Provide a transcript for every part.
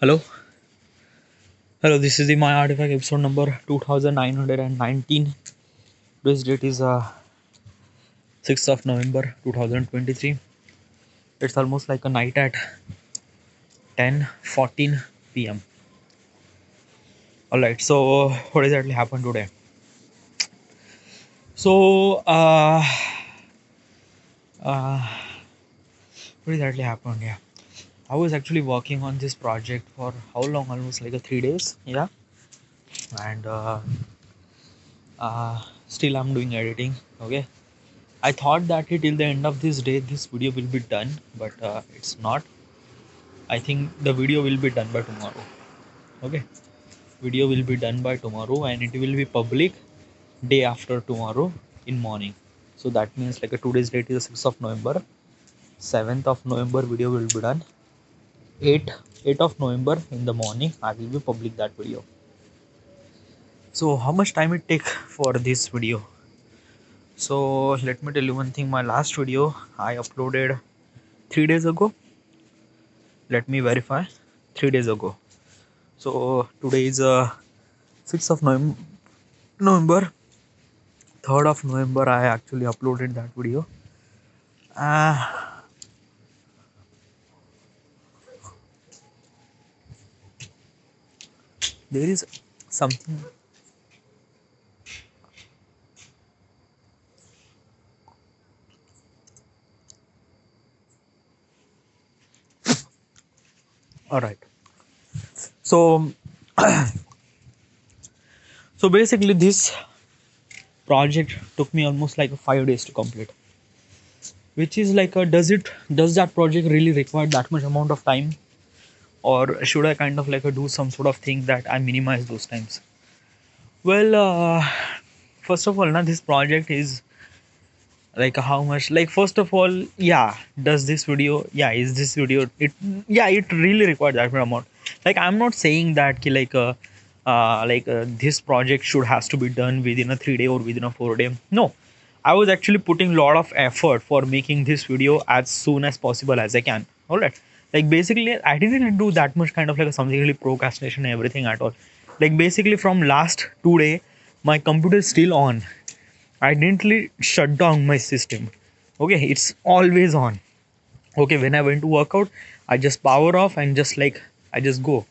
Hello, this is the My Artifact episode number 2919. Today's date is 6th of November 2023. It's almost like a night at 10:14 p.m. Alright, so what exactly happened today? So, uh, what exactly happened? Yeah, I was actually working on this project for how long? Almost like 3 days. Yeah, and still I'm doing editing. Okay, I thought that till the end of this day, this video will be done, but it's not. I think the video will be done by tomorrow. Okay, video will be done by tomorrow, and it will be public day after tomorrow in morning. So that means like a today's date is the 6th of November. 7th of November video will be done. 8 of November in the morning I will be public that video. So how much time it take for this video? So let me tell you one thing. My last video I uploaded 3 days ago. Let me verify. 3 days ago. So today is 6th of November. 3rd of November I actually uploaded that video. Uh, there is something. All right. So so basically this project took me almost like 5 days to complete. Which is like a, does that project really require that much amount of time, or should I kind of like do some sort of thing that I minimize those times? Well, first of all, now this project is like how much, like first of all, yeah, does this video, yeah, is this video it, yeah, it really required that much amount. Like I'm not saying that ki, this project should has to be done within a 3 day or within a 4 day. No, I was actually putting a lot of effort for making this video as soon as possible as I can. All right, like basically I didn't do that much kind of like something really procrastination and everything at all. Like basically from last 2 day my computer is still on. I didn't really shut down my system. Okay, it's always on. Okay, when I went to workout, I just power off and just like I just go.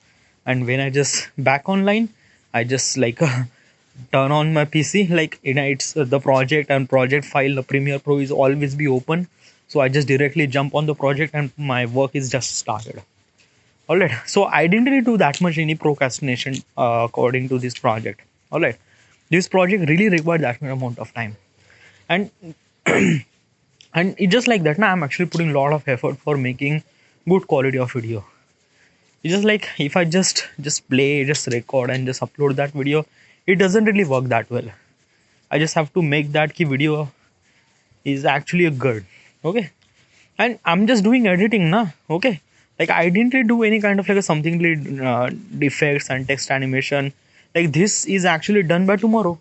And when I just back online, I just like turn on my PC. Like it's the project and project file. The Premiere Pro is always be open. So I just directly jump on the project and my work is just started. All right. So I didn't really do that much any procrastination according to this project. All right. This project really required that amount of time, and and it's just like that. Now I'm actually putting a lot of effort for making good quality of video. It's just like if I just play, just record, and just upload that video, it doesn't really work that well. I just have to make that key video is actually a good. Okay, and I'm just doing editing now. Okay, like I didn't really do any kind of like a something like defects and text animation. Like this is actually done by tomorrow.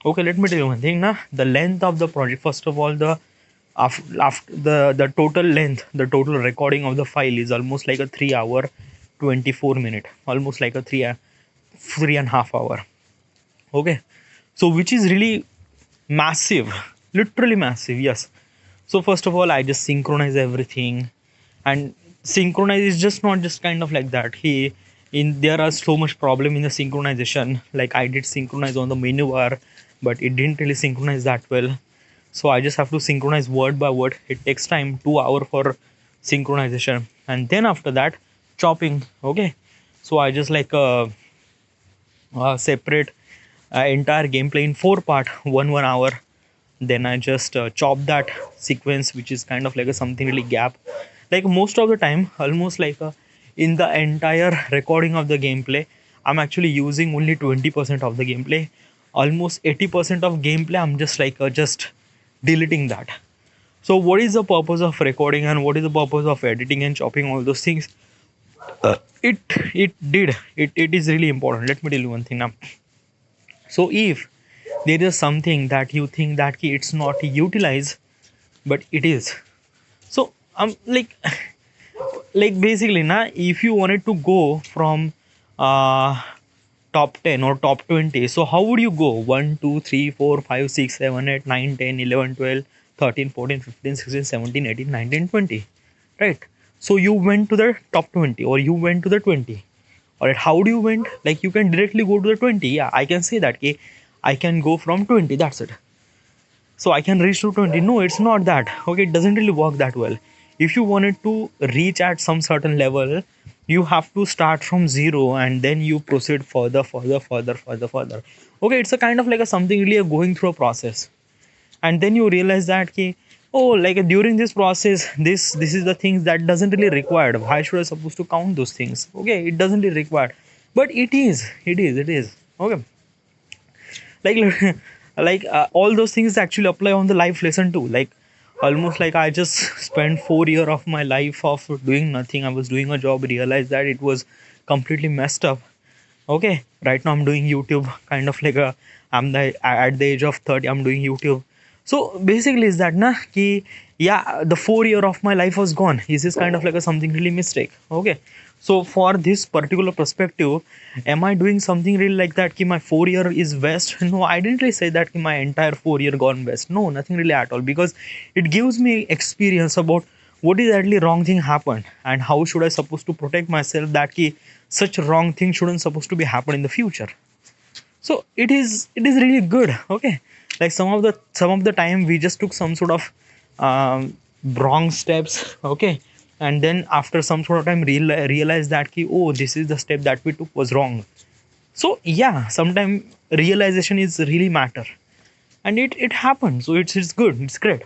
Okay, let me tell you one thing now. The length of the project, first of all, after the total length, the total recording of the file is almost like a 3 hour 24 minute, almost like a 3.5 hour. Okay, so which is really massive, literally massive. Yes. So first of all, I just synchronize everything, and synchronize is just not just kind of like that. There are so much problem in the synchronization. Like I did synchronize on the menu bar, but it didn't really synchronize that well. So I just have to synchronize word by word. It takes time, 2 hour for synchronization, and then after that, chopping. Okay, so I just like separate entire gameplay in 4 part, 1 hour. Then I just chop that sequence, which is kind of like a something really gap. Like most of the time, almost like in the entire recording of the gameplay, I'm actually using only 20% of the gameplay. Almost 80% of gameplay I'm just like just deleting that. So what is the purpose of recording and what is the purpose of editing and chopping all those things? uh, it it is really important. Let me tell you one thing now. So if there is something that you think that it's not utilized, but it is, so like like basically na, if you wanted to go from uh top 10 or top 20, so how would you go? 1 2 3 4 5 6 7 8 9 10 11 12 13 14 15 16 17 18 19 20, right? So you went to the top 20 or you went to the 20. All right, how do you went? Like you can directly go to the 20. Yeah, I can say that, okay, I can go from 20, that's it. So I can reach to 20. No, it's not that. Okay, it doesn't really work that well. If you wanted to reach at some certain level, you have to start from zero and then you proceed further, further. Okay, it's a kind of like a something really a going through a process. And then you realize that okay, oh, like during this process, this is the things that doesn't really required. Why should I supposed to count those things? Okay, it doesn't really require. But it is. Okay, like all those things actually apply on the life lesson too. Like almost like I just spent 4 year of my life of doing nothing. I was doing a job, realized that it was completely messed up. Okay, right now I'm doing YouTube, kind of like a, I'm the at the age of 30 I'm doing YouTube. So basically is that na ki, yeah, the 4 year of my life was gone. Is this kind of like a something really mistake? Okay, so for this particular perspective, am I doing something really like that ki my 4 year is waste? No, I didn't really say that ki my entire 4 year gone waste. No, nothing really at all, because it gives me experience about what is actually wrong thing happened and how should I supposed to protect myself, that ki such wrong thing shouldn't supposed to be happen in the future. So it is really good. Okay, like some of the time we just took some sort of wrong steps. Okay, and then after some sort of time realize that ki, oh, this is the step that we took was wrong. So yeah, sometimes realization is really matter, and it happens. So it's good, it's great.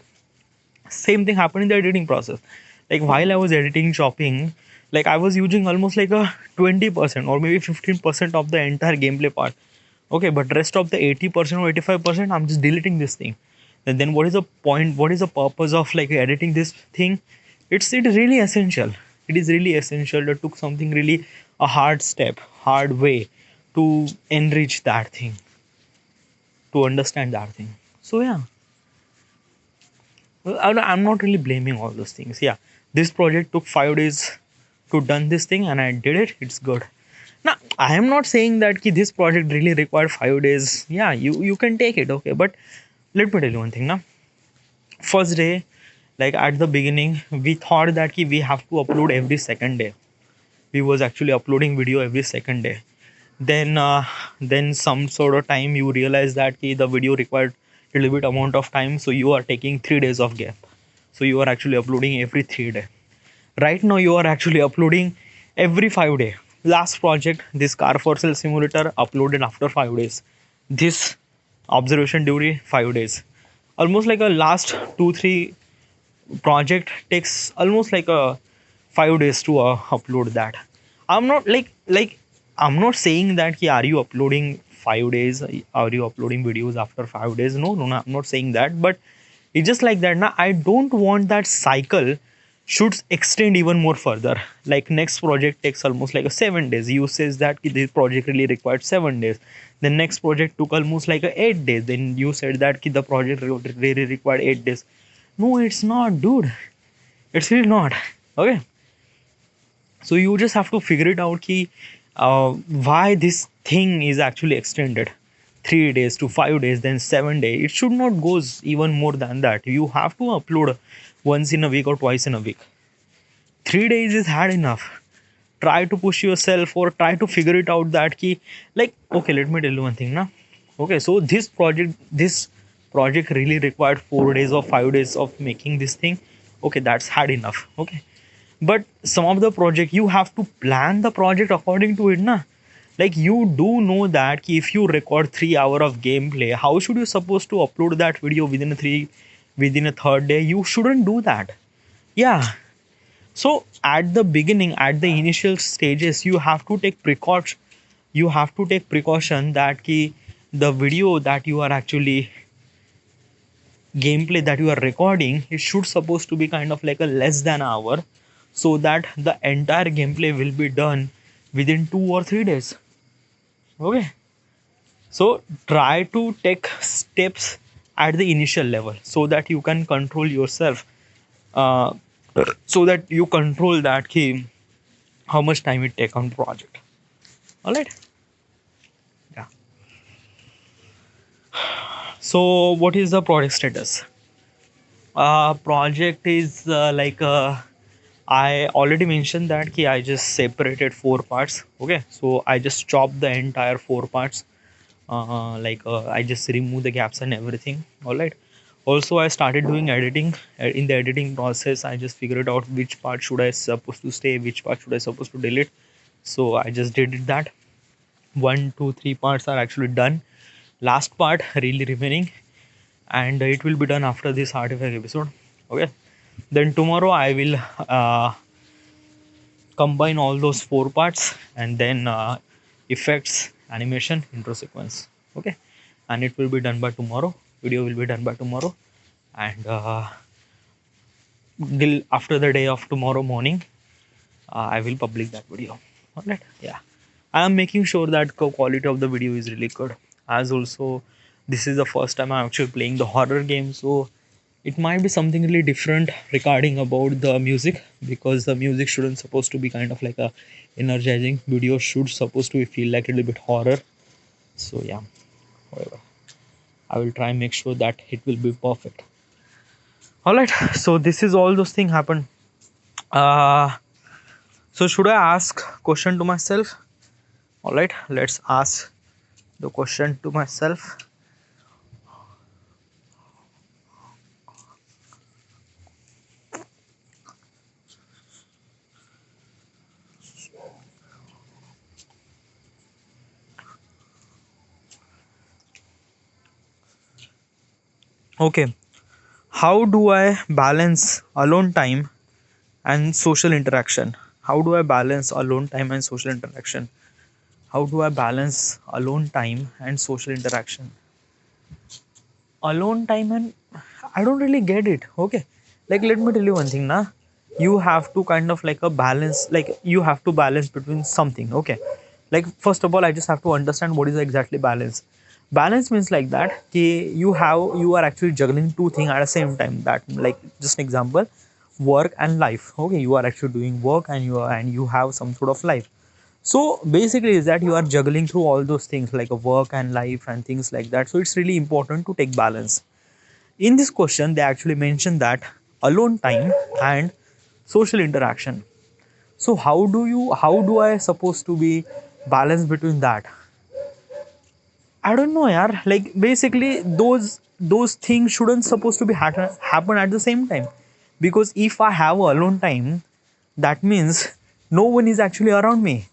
Same thing happened in the editing process. Like while I was editing chopping, like I was using almost like a 20% or maybe 15% of the entire gameplay part. Okay, but rest of the 80% or 85% I'm just deleting this thing. And then what is the point, what is the purpose of like editing this thing? It is really essential. It is really essential to took something really a hard step, hard way to enrich that thing, to understand that thing. So yeah, well, I'm not really blaming all those things. Yeah, this project took 5 days to done this thing, and I did it. It's good. Now, I am not saying that ki this project really required 5 days. Yeah, you can take it, okay. But let me tell you one thing. Now, first day, like at the beginning, we thought that ki we have to upload every second day. We was actually uploading video every second day. Then some sort of time you realize that ki the video required a little bit amount of time, so you are taking 3 days of gap. So you are actually uploading every 3 day. Right now you are actually uploading every 5 day. Last project, this car for sale simulator, uploaded after 5 days. This observation duty 5 days. Almost like a last 2 3 project takes almost like a 5 days to upload that. I'm not like I'm not saying that ki, are you uploading 5 days, are you uploading videos after 5 days? No, I'm not saying that, but it's just like that. Now I don't want that cycle should extend even more further. Like next project takes almost like a 7 days. You says that ki, this project really required 7 days. The next project took almost like a 8 days. Then you said that ki, the project really required 8 days. No, it's not, dude. It's really not. Okay. So you just have to figure it out ki, why this thing is actually extended 3 days to 5 days, then 7 days. It should not goes even more than that. You have to upload once in a week or twice in a week. 3 days is hard enough. Try to push yourself or try to figure it out that key. Like okay, let me tell you one thing now. Okay, so this project really required 4 days or 5 days of making this thing. Okay, that's hard enough. Okay, but some of the project you have to plan the project according to it na. Like you do know that ki if you record 3 hour of gameplay, how should you supposed to upload that video within a third day? You shouldn't do that. Yeah, so at the beginning, at the initial stages, you have to take precaution that ki the video that you are actually gameplay that you are recording, it should supposed to be kind of like a less than an hour, so that the entire gameplay will be done within 2 or 3 days. Okay, so try to take steps at the initial level so that you can control yourself, uh, so that you control that key how much time it take on project. All right. Yeah. So what is the project status? Project is I already mentioned that ki I just separated four parts. Okay, so I just chopped the entire four parts. I just remove the gaps and everything. All right. Also, I started doing editing. In the editing process, I just figured out which part should I supposed to stay, which part should I supposed to delete. So I just did that. One, two, three parts are actually done. Last part really remaining, and it will be done after this artifact episode. Okay. Then tomorrow I will combine all those four parts, and then effects, animation, intro sequence. Okay, and it will be done by tomorrow. Video will be done by tomorrow, and till after the day of tomorrow morning, I will publish that video. All right. Yeah, I am making sure that quality of the video is really good. As also, this is the first time I'm actually playing the horror game, so it might be something really different regarding about the music, because the music shouldn't supposed to be kind of like a energizing. Video should supposed to feel like a little bit horror. So yeah, however, I will try and make sure that it will be perfect. All right. So this is all those things happen. Uh, so should I ask question to myself? All right. Let's ask the question to myself. Okay. How do I balance alone time and social interaction? How do I balance alone time and social interaction? How do I balance alone time and social interaction? Alone time, and I don't really get it. Okay, like let me tell you one thing. Now you have to kind of like a balance, like you have to balance between something. Okay, like first of all I just have to understand what is exactly balance. Balance means like that कि you are actually juggling two things at the same time. That, like, just an example, work and life. Okay, you are actually doing work, and you have some sort of life. So basically is that you are juggling through all those things like a work and life and things like that. So it's really important to take balance. In this question they actually mentioned that alone time and social interaction. So how do I supposed to be balanced between that? I don't know, yaar. Like basically, those things shouldn't supposed to be happen at the same time, because if I have alone time, that means no one is actually around me,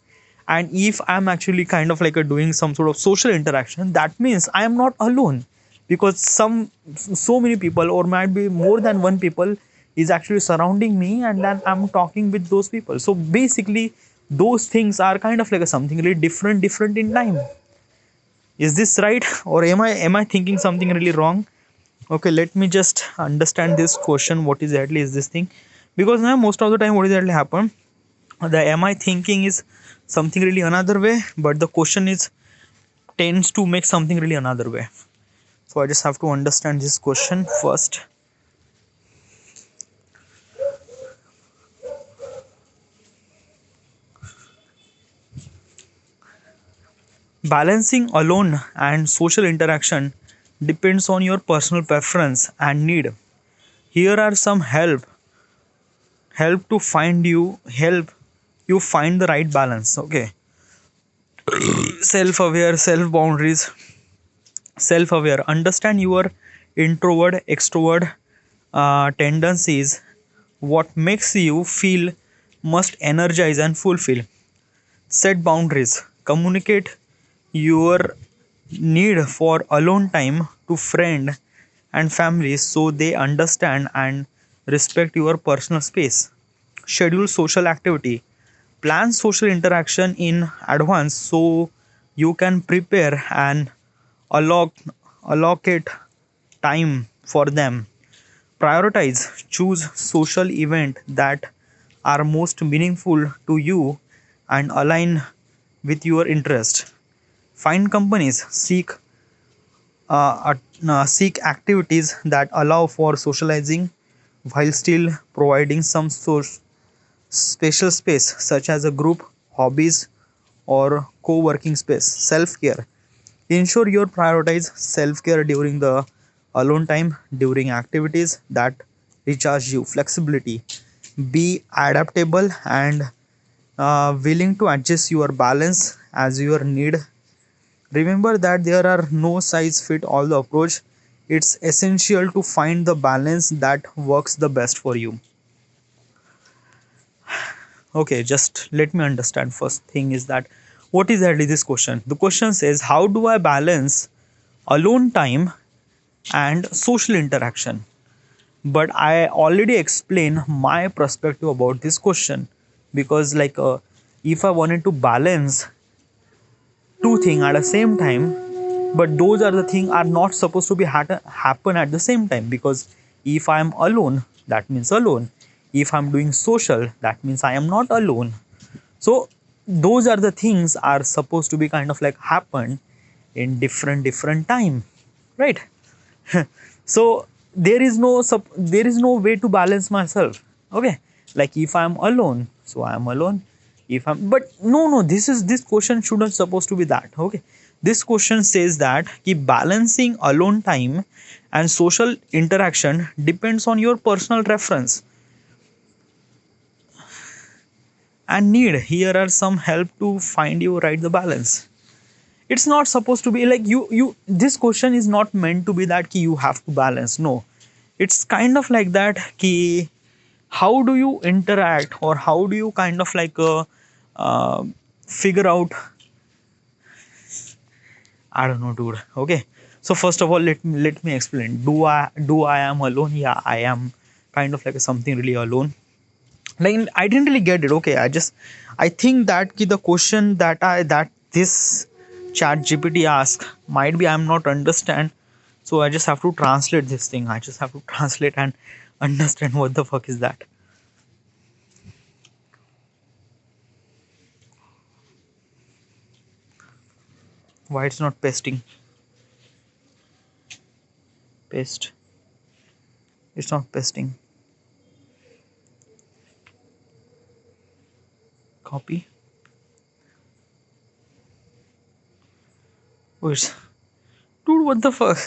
and if I'm actually kind of like doing some sort of social interaction, that means I am not alone, because so many people, or might be more than one people, is actually surrounding me, and then I'm talking with those people. So basically, those things are kind of like something really different in time. Is this right, or am I thinking something really wrong? Okay, let me just understand this question. What exactly is this thing? Because now most of the time what exactly happen, the am I thinking is something really another way, but the question is tends to make something really another way. So I just have to understand this question first. Balancing alone and social interaction depends on your personal preference and need. Here are some help to help you find the right balance. Okay, self aware, self boundaries. Self aware, understand your introvert extrovert tendencies, what makes you feel must energize and fulfill. Set boundaries, communicate your need for alone time to friend and family so they understand and respect your personal space. Schedule social activity, plan social interaction in advance so you can prepare and allocate time for them. Prioritize, choose social events that are most meaningful to you and align with your interest. Find companies, seek activities that allow for socializing while still providing some source special space such as a group, hobbies, or co-working space. Self-care. Ensure you prioritize self-care during the alone time, during activities that recharge you. Flexibility. Be adaptable and willing to adjust your balance as your need. Remember that there are no size fit all the approach. It's essential to find the balance that works the best for you. Okay, just let me understand. First thing is that what is actually this question? The question says, how do I balance alone time and social interaction? But I already explained my perspective about this question, because if I wanted to balance two things at the same time, but those are the things are not supposed to be happen at the same time, because if I am alone, that means alone. If I'm doing social, that means I am not alone. So those are the things are supposed to be kind of like happen in different time, right? So there is no way to balance myself. Okay, like if I'm alone, so I'm alone. If I'm, but no, this question shouldn't supposed to be that. Okay, this question says that keep balancing alone time and social interaction depends on your personal reference and need. Here are some help to find you right the balance. It's not supposed to be like you this question is not meant to be that ki you have to balance. No, it's kind of like that ki how do you interact, or how do you kind of uh, figure out. I don't know, dude. Okay, so first of all, let me explain. Do I am alone? Yeah, I am kind of like something really alone. Like I didn't really get it. Okay, I think that ki the question that this chat gpt ask might be I'm not understand. So I just have to translate this thing. I just have to translate and understand what the fuck is that. Why it's not pasting? Paste. It's not pasting. Copy. Wait, dude, what the fuck?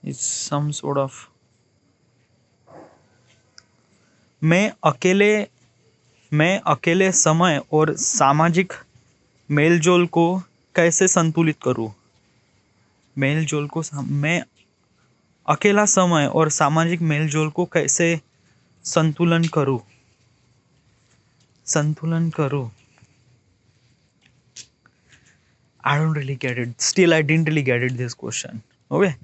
It's some sort of. मैं अकेले मैं अकेले समय और सामाजिक मेलजोल को कैसे संतुलित करूं? मेलजोल को मैं अकेला समय और सामाजिक मेलजोल को कैसे संतुलन करूं? संतुलन करूं. I don't really get it. Still, I didn't really get it. This question. Okay,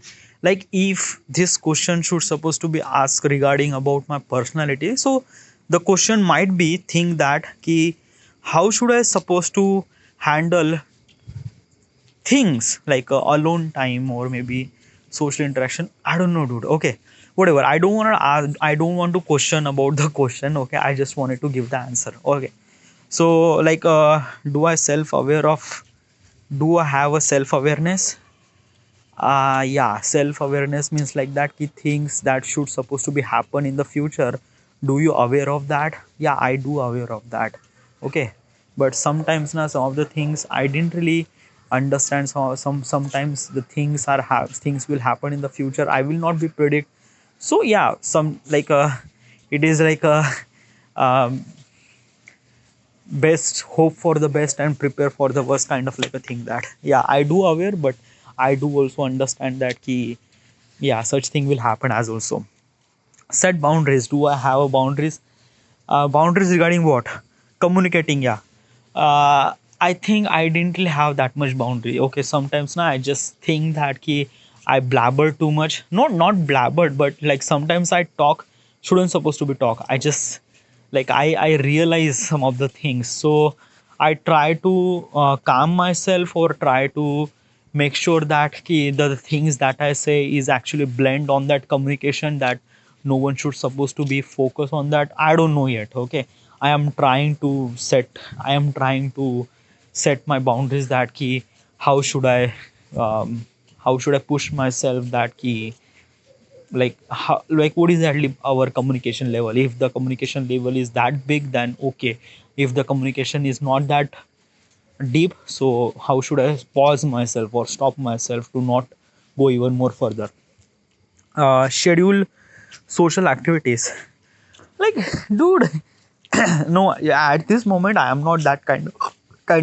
like if this question should supposed to be asked regarding about my personality, so the question might be think that ki how should I supposed to handle things like alone time or maybe social interaction. I don't know, dude. Okay, whatever. I don't want to ask. I don't want to question about the question. Okay, I just wanted to give the answer. Okay, so do I self aware of? Do I have a self awareness? Yeah, self awareness means like that ki things that should supposed to be happen in the future. Do you aware of that? Yeah, I do aware of that. Okay, but sometimes now some of the things I didn't really understand. So sometimes the things things will happen in the future. I will not be predict. So yeah, some it is like a um, best hope for the best and prepare for the worst kind of like a thing that yeah I do aware, but I do also understand that key yeah such thing will happen as also. Set boundaries. Do I have a boundaries? Boundaries regarding what? Communicating. Yeah, I think I didn't really have that much boundary. Okay, sometimes now I just think that ki I blabber too much. Not blabbered, but like sometimes I talk shouldn't supposed to be talk. I just I realize some of the things. So I try to calm myself, or try to make sure that the things that I say is actually blend on that communication, that no one should supposed to be focused on that. I don't know yet. Okay, I am trying to set my boundaries that key how should I um, how should I push myself that key, like how, like what is actually our communication level. If the communication level is that big, then okay. If the communication is not that deep, so how should I pause myself or stop myself to not go even more further. Schedule social activities, like dude. No, yeah, at this moment I am not that kind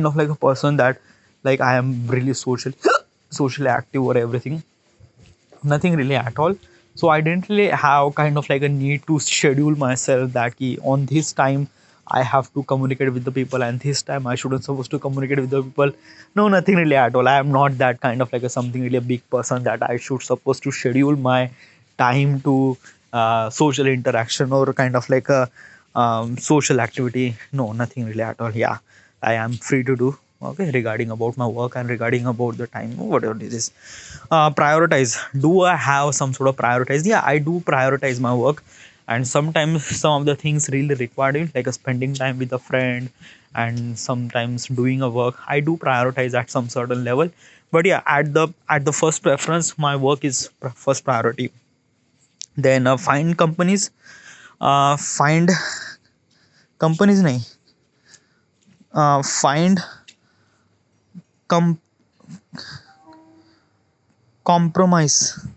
of like a person that like I am really socially active or everything, nothing really at all. So I didn't really have kind of like a need to schedule myself that key on this time I have to communicate with the people and this time I shouldn't supposed to communicate with the people. No, nothing really at all. I am not that kind of like a something really a big person that I should supposed to schedule my time to social interaction or kind of like a social activity. No, nothing really at all. Yeah, I am free to do okay regarding about my work and regarding about the time whatever it is. Prioritize, do I have some sort of prioritize? Yeah, I do prioritize my work, and sometimes some of the things really required it, like spending time with a friend and sometimes doing a work, I do prioritize at some certain level. But yeah, at the first preference my work is first priority. Then find companies nahi, find com- compromise.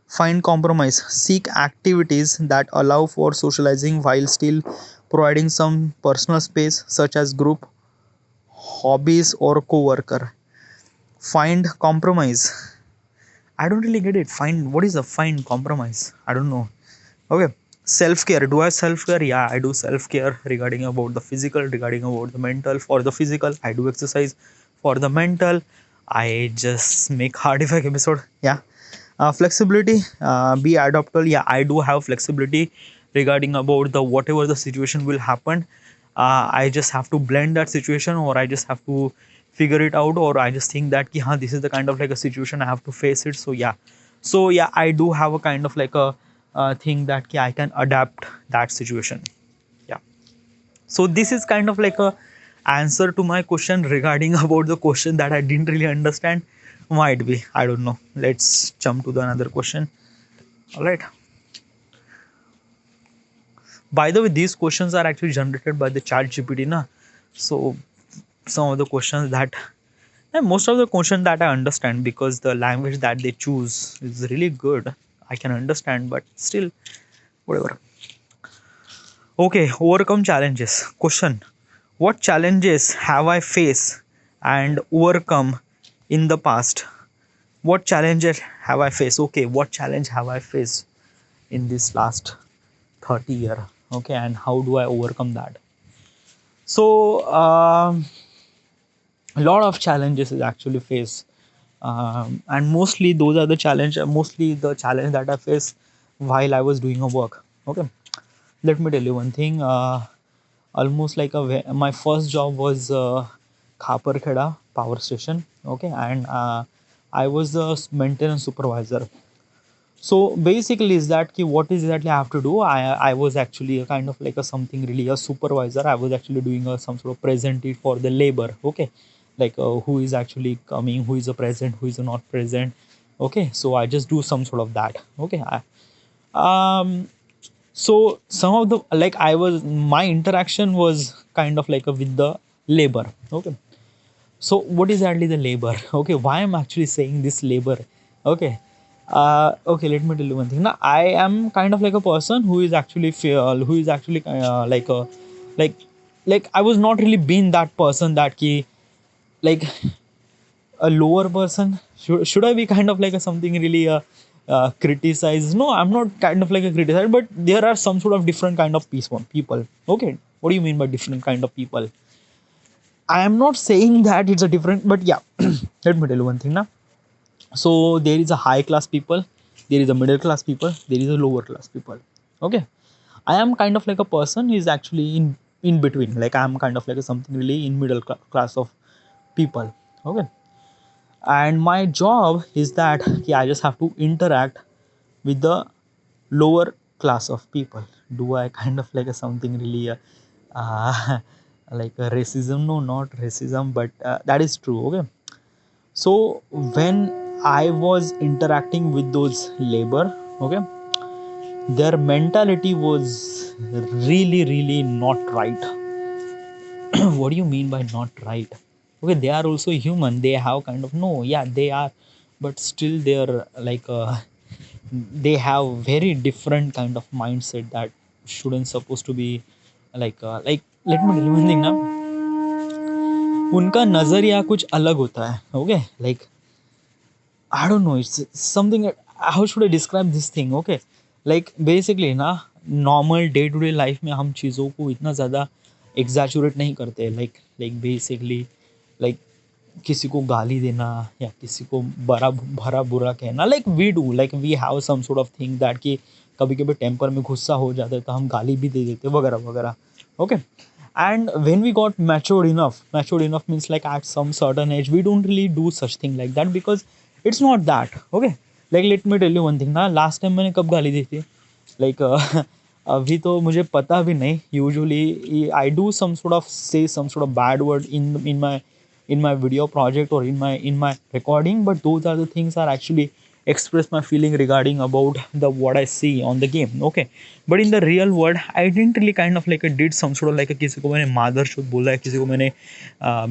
Find compromise. Seek activities that allow for socializing while still providing some personal space, such as group, hobbies, or co-worker. Find compromise. I don't really get it. Find what is a find compromise? I don't know. Okay. Self care. Do I self care? Yeah, I do self care regarding about the physical, regarding about the mental. For the physical, I do exercise. For the mental, I just make hard effect episode. Yeah. Flexibility, be adaptable. Yeah, I do have flexibility regarding about the whatever the situation will happen. I just have to blend that situation, or I just have to figure it out, or I just think that ki, this is the kind of like a situation I have to face it. So yeah, I do have a kind of like a thing that ki, I can adapt that situation. Yeah. So this is kind of like a answer to my question regarding about the question that I didn't really understand. Might be, I don't know. Let's jump to the another question. All right. By the way, these questions are actually generated by the chat GPT na. So some of the questions that, and most of the questions that I understand, because the language that they choose is really good, I can understand, but still whatever. Okay, overcome challenges. Question: what challenges have I faced and overcome in the past? What challenges have I faced? Okay, what challenge have I faced in this last 30 year? Okay, and how do I overcome that? So a lot of challenges is actually faced, and mostly those are the challenge. Mostly the challenge that I faced while I was doing a work. Okay, let me tell you one thing. Almost like my first job was Khaparkheda power station. Okay, and I was the maintenance supervisor. So basically, is that ki what is exactly I have to do? I was actually a kind of like a something really a supervisor. I was actually doing some sort of presenting for the labor. Okay, like who is actually coming, who is a present, who is not present. Okay, so I just do some sort of that. Okay, um, so some of the like I was my interaction was kind of like a with the labor. Okay, so what is actually the labor? Okay, why I'm actually saying this labor? Okay, okay, let me tell you one thing. Now I am kind of like a person who is actually who is actually like a like like I was not really being that person that key like a lower person. Should I be kind of like a something really criticized? No, I'm not kind of like a criticize, but there are some sort of different kind of people. Okay, what do you mean by different kind of people? I am not saying that it's a different, but yeah, let me tell you one thing now. So there is a high class people, there is a middle class people, there is a lower class people. Okay, I am kind of like a person who is actually in between. Like I am kind of like a something really in middle class of people. Okay, and my job is that yeah, I just have to interact with the lower class of people. Do I kind of like a something really like racism. No, not racism, but that is true. Okay, so when I was interacting with those labor, okay, their mentality was really not right. What do you mean by not right? Okay, they are also human, they have kind of, no, yeah, they are, but still they're like they have very different kind of mindset that shouldn't supposed to be like let me tell you one thing ना, उनका नजरिया कुछ अलग होता है. Okay, like I don't know, it's something, how should I describe this thing. Okay, like basically ना, normal day to day life में हम चीज़ों को इतना ज़्यादा एग्जैचुरेट नहीं करते. लाइक बेसिकली, लाइक किसी को गाली देना या किसी को बड़ा भरा बुरा कहना, like we do, like we have some sort of thing that कि कभी कभी टेम्पर में गुस्सा हो जाता है तो हम गाली भी दे देते वगैरह वगैरह. Okay, and when we got matured enough means like at some certain age we don't really do such thing like that because it's not that. Okay, like let me tell you one thing ना, last time मैंने कब गाली दी थी, like अभी तो मुझे पता भी नहीं. Usually I do some sort of से some sort of bad word in my video project or in my recording, but those are the things are actually express my feeling regarding about the what I see on the game. Okay, but in the real world I didn't really kind of like did some sort of like किसी को मैंने मादर चोद बोला है, किसी को मैंने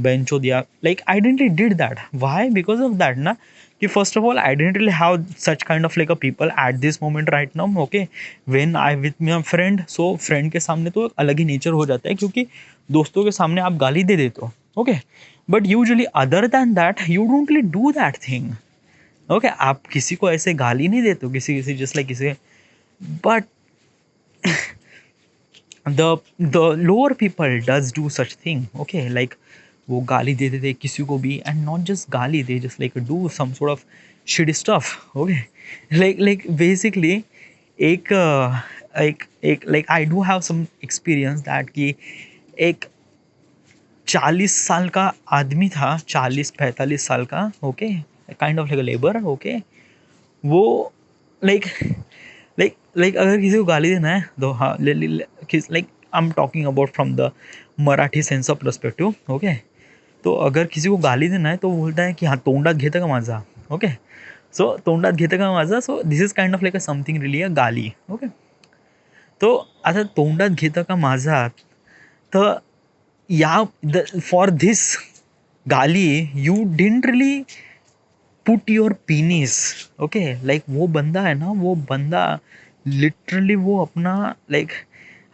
बेंचो दिया, like I didn't really did that. Why? Because of that ना, कि first of all I didn't really have such kind of like a people at this moment right now. Okay, when I with my friend, so friend के सामने तो अलग ही nature हो जाता है क्योंकि दोस्तों के सामने आप गाली दे देते हो. Okay, but usually other than that you don't really do that thing. Okay, आप किसी को ऐसे गाली नहीं देते हो, किसी किसी जस्ट लाइक किसी, but the lower people does do such thing. Okay, like वो गाली दे देते किसी को भी, एंड नॉट जस्ट गाली, they just like do some sort of shit stuff. Okay, like basically एक एक like I do have some experience that कि एक 40 साल का आदमी था, 40-45 साल का. Okay, kind of like a labour. Okay, वो लाइक लाइक अगर किसी को गाली देना है तो हाँ, like I am talking about from the Marathi sense of perspective. Okay, तो अगर किसी को गाली देना है तो वो बोलता है कि हाँ, तोंडात घेतं का माझा. ओके, सो तोंडात घेतं का माझा, so this is kind of like a something really a गाली. ओके, तो आता तोंडात घेतं का माझा, तर या फॉर दिस गाली you didn't really put your penis. Okay, like वो बंदा है ना, वो बंदा लिटरली वो अपना लाइक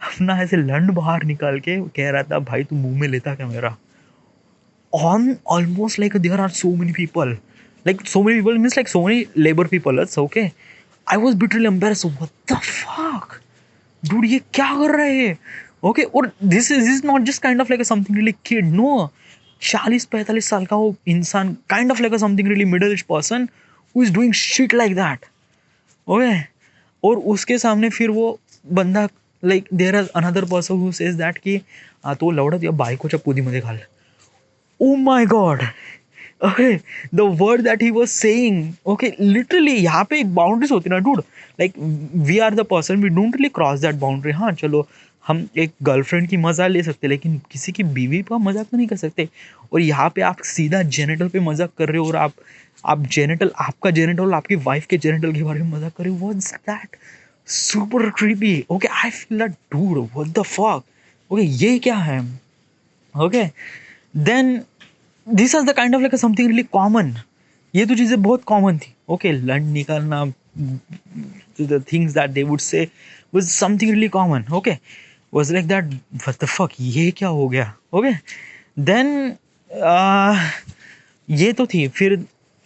अपना ऐसे लंड बाहर निकाल के कह रहा था, भाई तू मुंह में लेता क्या मेरा. On almost like there are so many people, like so many people means like so many labor people. It's okay, I was literally embarrassed. What the fuck, dude, ये क्या कर रहे हैं. ओके, और this is not just kind of like something really kid. No, 40-45 साल का वो इंसान, kind of like something really middle age person who is doing shit like that. Okay, और उसके सामने फिर वो बंदा like there are another person who says that कि तो लवडा तुझ्या बायकोच्या पोदीमध्ये घाल. Oh my god. Okay, the word that he was saying. Okay, literally यहाँ पे एक बाउंड्रीज होती है ना dude, like we are the person, we don't really cross that boundary. हाँ चलो, हम एक गर्लफ्रेंड की मज़ा ले सकते, लेकिन किसी की बीवी का मजाक तो नहीं कर सकते. और यहाँ पे आप सीधा जेनिटल पे मजाक कर रहे हो, और आप जेनिटल, आपका जेनिटल आपकी वाइफ के जेनिटल के बारे में मजाक कर रहे हो. What's that, super creepy. Okay, I feel that dude, what the fuck. Okay, ये क्या है. Okay, then this are the kind of like something really common. ये तो चीज़ें बहुत कॉमन थी. ओके, लंड निकालना, the things that they would say was something really common. Okay, was like that, what the fuck, ये क्या हो गया. ओके, देन ये तो थी. फिर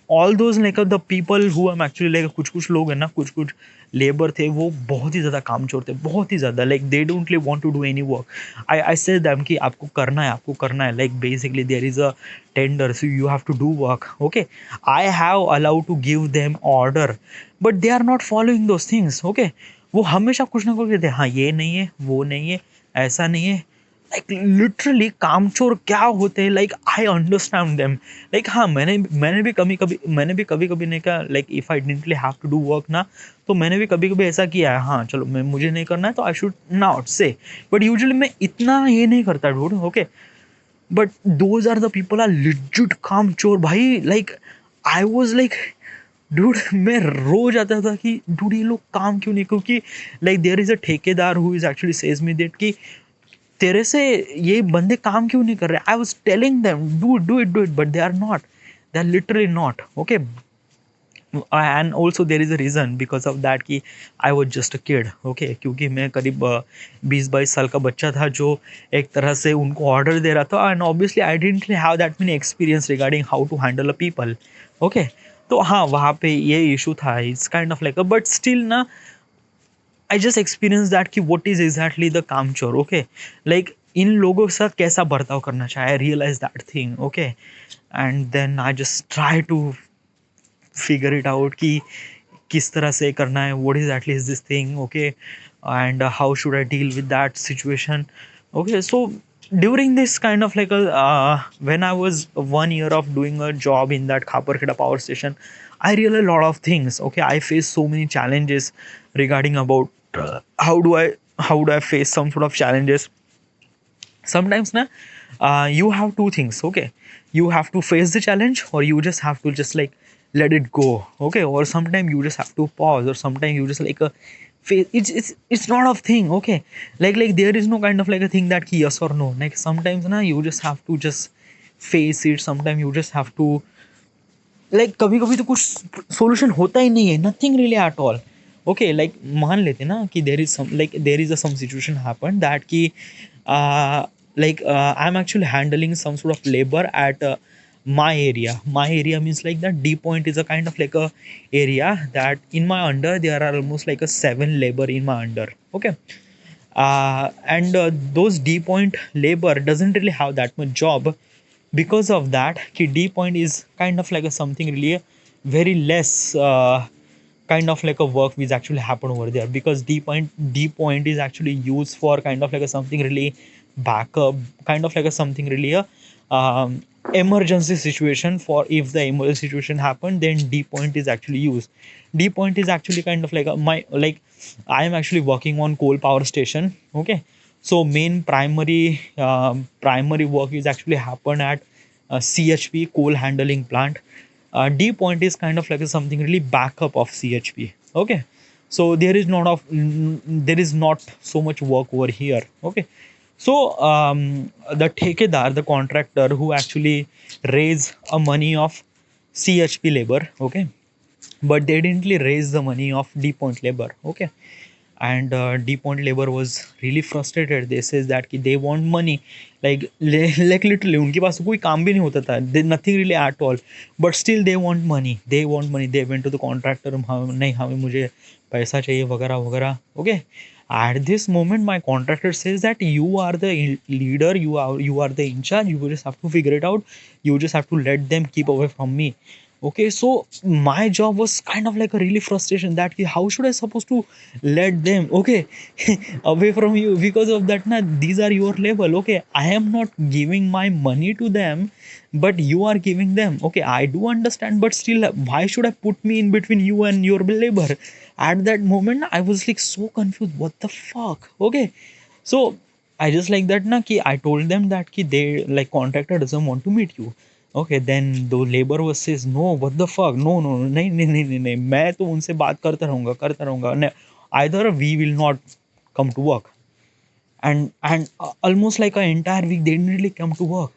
all those like the people who am actually like, कुछ लोग हैं ना, कुछ लेबर थे, वो बहुत ही ज़्यादा कामचोर थे, बहुत ही ज़्यादा. Like they don't really want to do any work. I say them कि आपको करना है, आपको करना है. Like basically there is a tender, so you have to do work. Okay, I have allowed to give them order, but they are not following those things. Okay, वो हमेशा कुछ ना कुछ कहते हैं, हाँ ये नहीं है, वो नहीं है, ऐसा नहीं है. लाइक लिटरली कामचोर क्या होते हैं, like I understand them. Like हाँ, मैंने भी कभी कभी नहीं कहा, like if I didn't have to do work ना, तो मैंने भी कभी कभी ऐसा किया है, हाँ चलो मैं मुझे नहीं करना है तो I should not say, but usually मैं इतना ये नहीं करता dude, okay. But those are the people are legit काम चोर भाई, like I was like dude मैं रो जाता था कि डूड ये लोग काम क्यों नहीं, क्योंकि लाइक देयर इज अ ठेकेदार who is actually says me that कि तेरे से ये बंदे काम क्यों नहीं कर रहे। I was telling them do it but they are literally not, okay. And also there is a reason because of that कि I was just a kid, okay, क्योंकि मैं करीब 20-22 साल का बच्चा था जो एक तरह से उनको ऑर्डर दे रहा था, and obviously I didn't have that many experience regarding how to handle a people, okay. तो हाँ वहाँ पे ये इशू था, it's kind of like, but still ना आई जस्ट एक्सपीरियंस दैट कि व्हाट इज एग्जैक्टली द काम चोर, ओके। लाइक इन लोगों के साथ कैसा बर्ताव करना चाहिए, I realise that thing, okay. And then I just try to figure it out कि किस तरह से करना है, what is actually is this thing, okay, and how should I deal with that situation, okay. So during this kind of like a when I was 1 year of doing a job in that Khaparkheda power station, I realized a lot of things, okay. I faced so many challenges regarding about how do I face some sort of challenges sometimes na. You have two things, okay. You have to face the challenge, or you just have to just like let it go, okay. Or sometimes you just have to pause, or sometimes you just like a face, it's not a thing, okay. Like there is no kind of like a thing that yes or no, like sometimes na you just have to just face it, sometimes you just have to like कभी कभी तो कुछ solution होता ही नहीं है, nothing really at all, okay. Like मान लेते ना कि there is some like there is a some situation happen that कि like I am actually handling some sort of labour at my area means like that D point is a kind of like a area that in my under there are almost like a 7 labor in my under, okay. And those D point labor doesn't really have that much job, because of that ki D point is kind of like a something really very less kind of like a work which actually happen over there, because D point is actually used for kind of like a something really backup, kind of like a something really a emergency situation. For if the emergency situation happened, then D point is actually used. D point is actually kind of like a, my like I am actually working on coal power station, okay. So main primary work is actually happen at CHP, coal handling plant. D point is kind of like a something really backup of CHP, okay. So there is not so much work over here, okay. So the ठेकेदार, the contractor who actually raise a money of CHP labor, okay, but they didn't really raise the money of D point labor, okay. And D point labor was really frustrated. They says that कि they want money, like like literally उनके पास कोई काम भी नहीं होता था, they nothing really at all, but still they want money, they went to the contractor, नहीं हमें मुझे पैसा चाहिए वगैरह वगैरह, okay. At this moment my contractor says that you are the leader, you are the in charge, you just have to figure it out, you just have to let them keep away from me, okay. So my job was kind of like a really frustration that how should I supposed to let them, okay, away from you, because of that na these are your level, okay. I am not giving my money to them, but you are giving them, okay. I do understand, but still why should I put me in between you and your labor? At that moment I was like so confused, what the fuck, okay. So I just like that na ki I told them that ki they like contractor doesn't want to meet you, okay. Then the labor was says no, what the fuck, no, नहीं नहीं नहीं नहीं नहीं, मैं तो उनसे बात करता रहूँगा either we will not come to work. And almost like an entire week they didn't really come to work.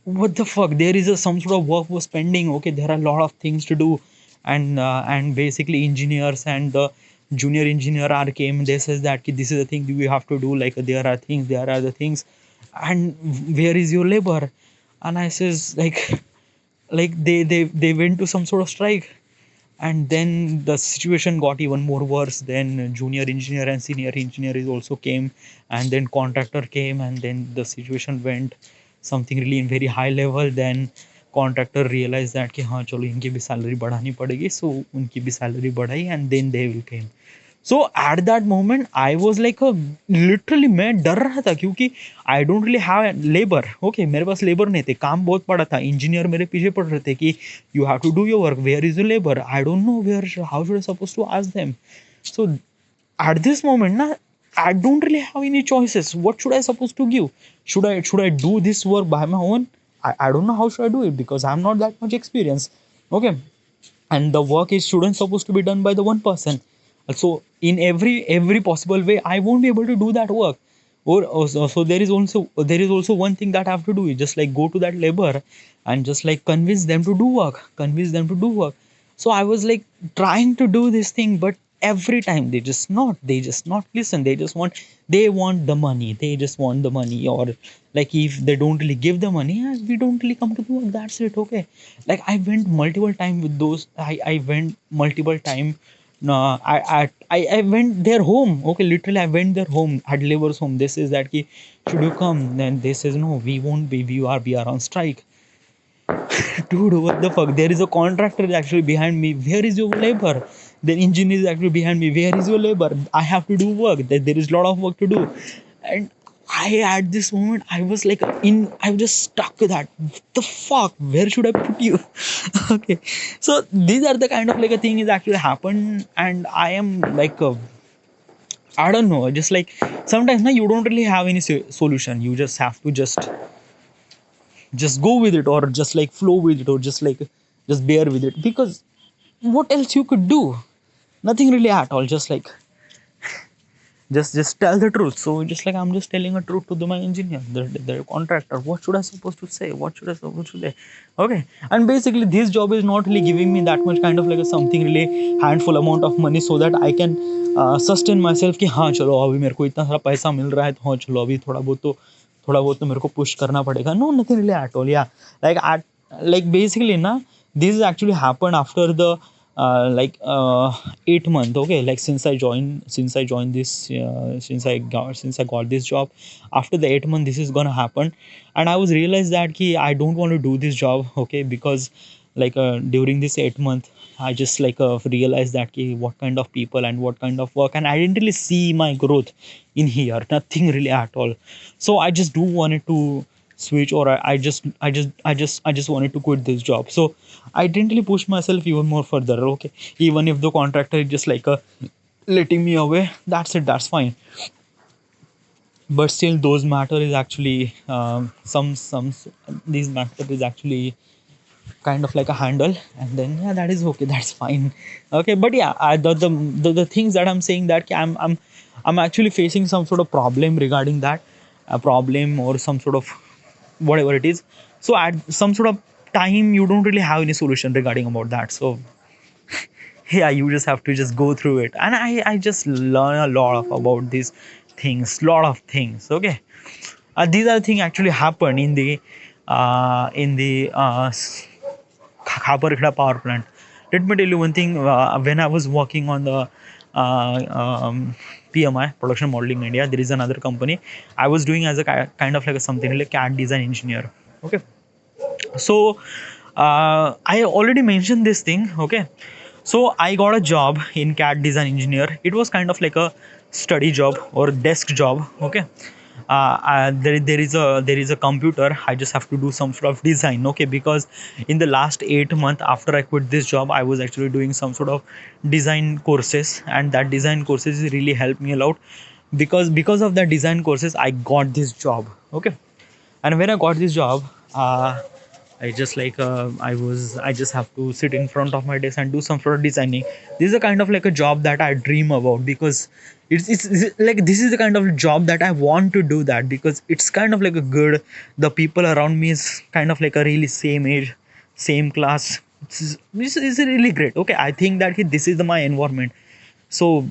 What the fuck, there is some sort of work was pending, okay. There are a lot of things to do, and basically engineers and the junior engineer are came, they says that ki, this is the thing we have to do, like there are the things, and where is your labor? And I says like they went to some sort of strike. And then the situation got even more worse. Then junior engineer and senior engineer is also came, and then contractor came, and then the situation went something really in very high level. Then contractor realized that कि हाँ चलो इनकी भी salary बढ़ानी पड़ेगी, so उनकी भी salary बढ़ाई, and then they will came. So at that moment I was like literally मैं डर रहा था क्योंकि I don't really have labour. Okay, मेरे पास लेबर नहीं थे, काम बहुत पड़ा था, इंजीनियर मेरे पीछे पड़ रहे थे कि you have to do your work, where is your labour, I don't know where, how should I suppose to ask them. So at this moment na, I don't really have any choices. What should I supposed to give? Should I do this work by my own? I don't know how should I do it because I'm not that much experienced. Okay, and the work is shouldn't supposed to be done by the one person. So in every possible way I won't be able to do that work. So there is also one thing that I have to do is just like go to that labor and just like convince them to do work. So I was like trying to do this thing, but every time they just not listen. They want the money, they just want the money. Or like if they don't really give the money, we don't really come to the work, that's it. Okay, like I went multiple time with those. I went multiple time. No, I went their home. Okay, literally I went their home, at labor's home. This is that ki, should you come? Then they says no, we won't be. We are on strike. Dude, what the fuck? There is a contractor actually behind me. Where is your labor? The engineer is actually behind me. Where is your labor? I have to do work. There is a lot of work to do. And I, at this moment, I was like I was just stuck with that. What the fuck? Where should I put you? Okay. So these are the kind of like a thing is actually happened. And I am like, I don't know, just like sometimes now you don't really have any solution. You just have to just go with it, or just like flow with it, or just like just bear with it, because what else you could do? Nothing really at all. Just like just tell the truth. So just like I'm just telling a truth to my engineer, the contractor. What should I supposed to say? What should I supposed to say? Okay. And basically this job is not really giving me that much kind of like a something really handful amount of money so that I can sustain myself कि हाँ चलो अभी मेरे को इतना सारा पैसा मिल रहा है, तो हाँ चलो अभी थोड़ा बहुत तो मेरे को पुश करना पड़ेगा. No, nothing really at all. Yeah, like basically na, this is actually happened after the 8 month. Okay, like since I joined this, since I got this job, after the 8 month this is gonna happen. And I was realized that ki I don't want to do this job. Okay, because like during this 8 month I just like realized that ki what kind of people and what kind of work, and I didn't really see my growth in here, nothing really at all. So I just do wanted to switch, or I just wanted to quit this job. So I didn't really push myself even more further. Okay, even if the contractor is just like letting me away, that's it, that's fine. But still those matter is actually some these matter is actually kind of like a handle. And then yeah, that is okay, that's fine. Okay, but yeah, the things that I'm saying that I'm actually facing some sort of problem regarding that, a problem or some sort of whatever it is. So at some sort of time you don't really have any solution regarding about that. So yeah, you just have to just go through it. And I just learn a lot about these things, lot of things. Okay, these are things actually happen in the Khabarkheda power plant. Let me tell you one thing. When I was working on the PMI, Production Modeling India, there is another company. I was doing as a kind of like a something like CAD design engineer. Okay, so I already mentioned this thing. Okay, so I got a job in CAD design engineer. It was kind of like a study job or desk job. Okay, there is a computer. I just have to do some sort of design. Okay, because in the last 8 months after I quit this job, I was actually doing some sort of design courses, and that design courses really helped me a lot, because of that design courses I got this job. Okay, and when I got this job, I just like I just have to sit in front of my desk and do some sort of designing. This is a kind of like a job that I dream about, because it's like this is the kind of job that I want to do, that because it's kind of like a good, the people around me is kind of like a really same age, same class. This is really great. Okay, I think that this is my environment. So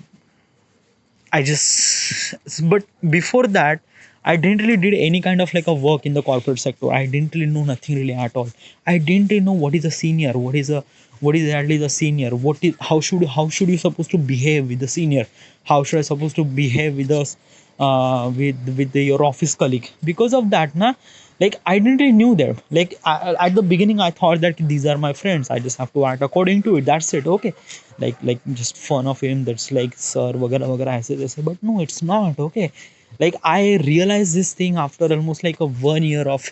I just, but before that, I didn't really did any kind of like a work in the corporate sector. I didn't really know nothing really at all. I didn't really know what is a senior, what is exactly the senior, what is how should you supposed to behave with the senior, how should I supposed to behave with us, with your office colleague. Because of that, na, Like I didn't really knew them. Like at the beginning I thought that these are my friends, I just have to act according to it, that's it. Okay, like just fun of him, that's like sir वगैरह वगैरह ऐसे जैसे, but no, it's not. Okay, like I realized this thing after almost like a 1 year of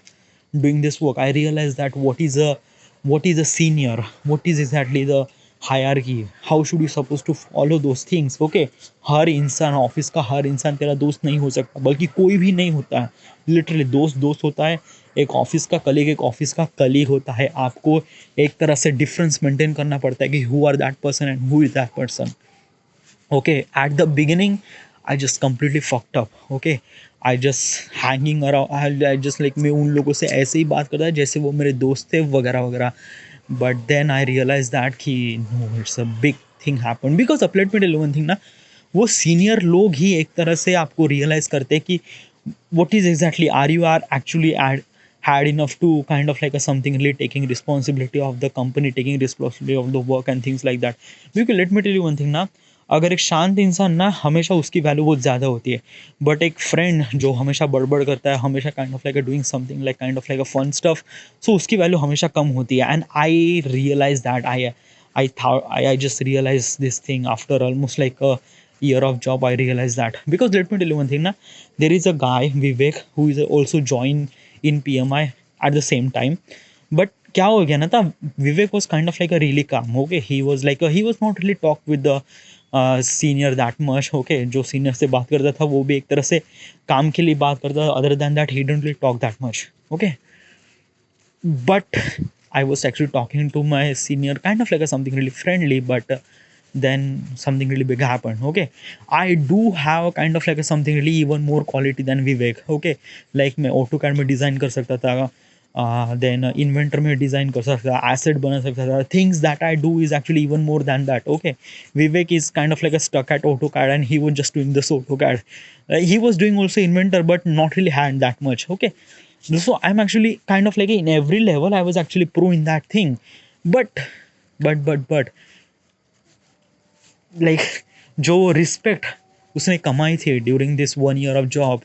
doing this work. I realized that what is a senior, what is exactly the hierarchy, how should you supposed to follow those things. Okay, हर इंसान office का हर इंसान तेरा दोस्त नहीं हो सकता, बल्कि कोई भी नहीं होता है। लिटरली दोस्त दोस्त होता है, एक ऑफिस का कलीग एक ऑफिस का कलीग होता है। आपको एक तरह से डिफरेंस मेंटेन करना पड़ता है कि who are that person and who is that person. Okay, at the beginning I just completely fucked up. Okay, I just hanging around, I just like मैं उन लोगों से ऐसे ही बात करता है जैसे वो मेरे दोस्त थे वगैरह वगैरह। But then I realise that कि no, it's a big thing happen. Because अब let me tell you one thing ना, वो सीनियर लोग ही एक तरह से आपको रियलाइज करते हैं कि what is exactly are you are actually had enough to kind of like a something really taking responsibility of the company, taking responsibility of the work and things like that. Because let me tell you one thing ना, अगर एक शांत इंसान ना हमेशा उसकी value बहुत ज़्यादा होती है, बट एक फ्रेंड जो हमेशा बड़बड़ करता है, हमेशा kind of like doing something like kind of like a fun stuff, so उसकी वैल्यू हमेशा कम होती है। And I realise that I thought I just realized this thing after almost like a year of job. I realized that because let me tell you one thing na, there is a guy Vivek who is also joined in PMI at the same time, but क्या हो गया ना था, विवेक was kind of like a really calm. Okay, he was like he was not really talk with the senior that much. Okay, जो senior से बात करता था वो भी एक तरह से काम के लिए बात करता था, other than that he didn't really talk that much. Okay, but I was actually talking to my senior kind of like a something really friendly, but then something really big happened. Okay, I do have a kind of like a something really even more quality than Vivek. Okay, like मैं AutoCAD में design कर सकता था, then inventor में design कर सकता था, asset बना सकता था, things that I do is actually even more than that. Okay, Vivek is kind of like a stuck at AutoCAD and he was just doing this AutoCAD. He was doing also inventor but not really had that much. Okay, so I'm actually kind of like in every level I was actually pro in that thing, but but like जो respect उसने कमाई थी during this 1 year of job,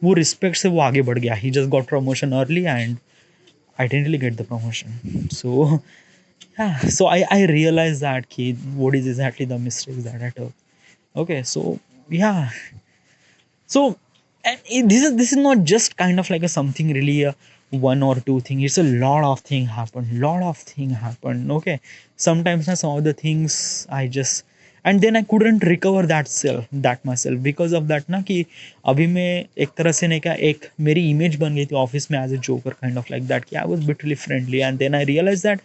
वो respect से वो आगे बढ़ गया। He just got promotion early and I didn't really get the promotion. So so I realized that कि what is exactly the mistakes that I took. Okay, so yeah, so and this is not just kind of like a something really one or two thing, it's a lot of thing happen. Okay, sometimes na, some of the things I just, and then I couldn't recover that myself because of that ना कि अभी मैं एक तरह से नहीं क्या एक मेरी इमेज बन गई थी ऑफिस में as a joker kind of like that कि I was bitterly friendly and then I realise that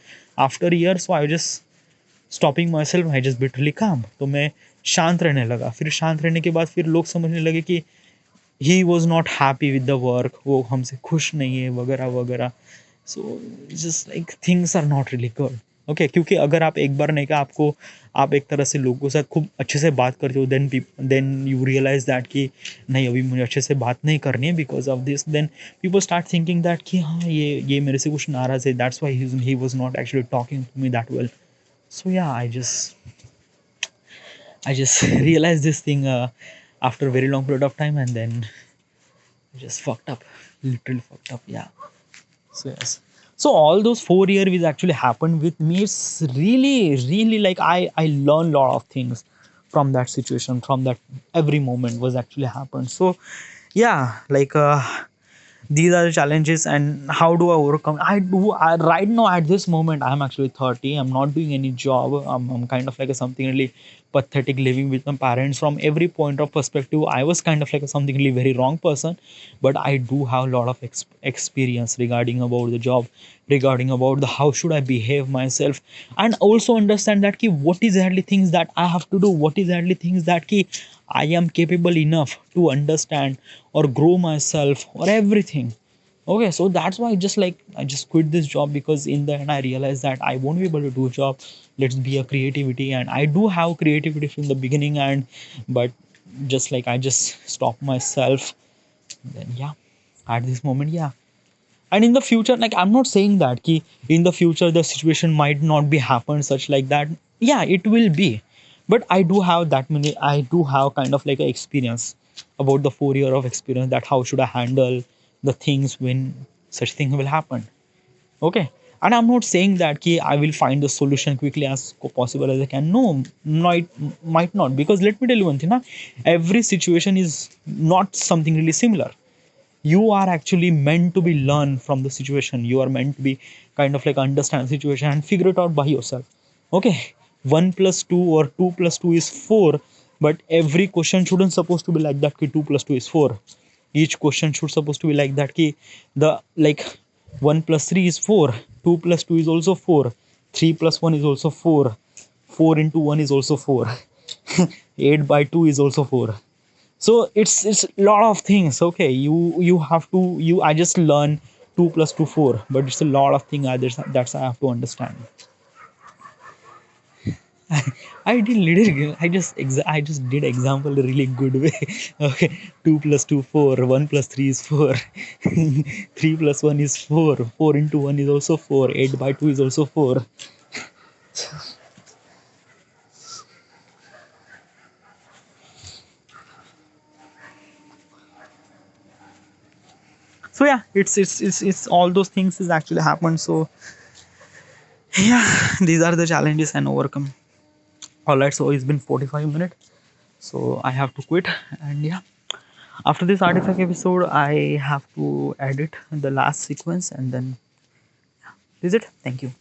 after year, so I just stopping myself, I just bitterly काम। तो मैं शांत रहने लगा, फिर शांत रहने के बाद फिर लोग समझने लगे कि he was not happy with the work, वो हमसे खुश नहीं है वगैरह वगैरह। So just like things are not really good. Okay, क्योंकि अगर आप एक बार नहीं का आपको आप एक तरह से लोगों के साथ खूब अच्छे से बात करते हो, देन यू रियलाइज दैट कि नहीं अभी मुझे अच्छे से बात नहीं करनी है because of this, then people start thinking that कि हाँ ये मेरे से कुछ नाराज़ है, that's why he was not actually talking to me that well. So yeah, I just realized this thing after a very long period of time, and then I just fucked up, literally fucked up. Yeah. So yes. So all those 4 years which actually happened with me, it's really like I learned a lot of things from that situation, from that every moment was actually happened. So yeah, like these are the challenges and how do I overcome. Right now at this moment I'm actually 30, I'm not doing any job, I'm kind of like a something really pathetic, living with my parents. From every point of perspective I was kind of like a something really very wrong person, but I do have a lot of experience regarding about the job, regarding about the how should I behave myself, and also understand that ki what is exactly things that I have to do, what is exactly things that ki I am capable enough to understand or grow myself or everything. Okay, so that's why I just quit this job, because in the end I realized that I won't be able to do a job. Let's be a creativity, and I do have creativity from the beginning, and but just like I just stop myself. Then yeah, at this moment, yeah. And in the future, like I'm not saying that ki in the future the situation might not be happen such like that. Yeah, it will be, but I do have that many. I do have kind of like a experience about the 4 year of experience, that how should I handle the things when such thing will happen. Okay, and I'm not saying that ki I will find the solution quickly as possible as I can. No, might not, because let me tell you one thing, na, every situation is not something really similar. You are actually meant to be learn from the situation. You are meant to be kind of like understand the situation and figure it out by yourself. Okay, 1 plus 2 or 2 plus 2 is 4, but every question shouldn't supposed to be like that ki 2 plus 2 is 4. Each question should supposed to be like that ki the like 1 plus 3 is 4, 2 plus 2 is also 4, 3 plus 1 is also 4, 4 into 1 is also 4, 8 by 2 is also 4. So it's a lot of things. Okay, you have to you I just learn 2 plus 2 4, but it's a lot of things that's I have to understand. I did little. I just did example a really good way. Okay, 2 plus 2 4, 1 plus 3 is 4, 3 plus 1 is 4, 4 into 1 is also 4, 8 by 2 is also 4. So yeah, it's all those things is actually happened. So yeah, these are the challenges and overcome. All right, so it's been 45 minutes, so I have to quit. And yeah, after this artifact episode, I have to edit the last sequence, and then this is it. Thank you.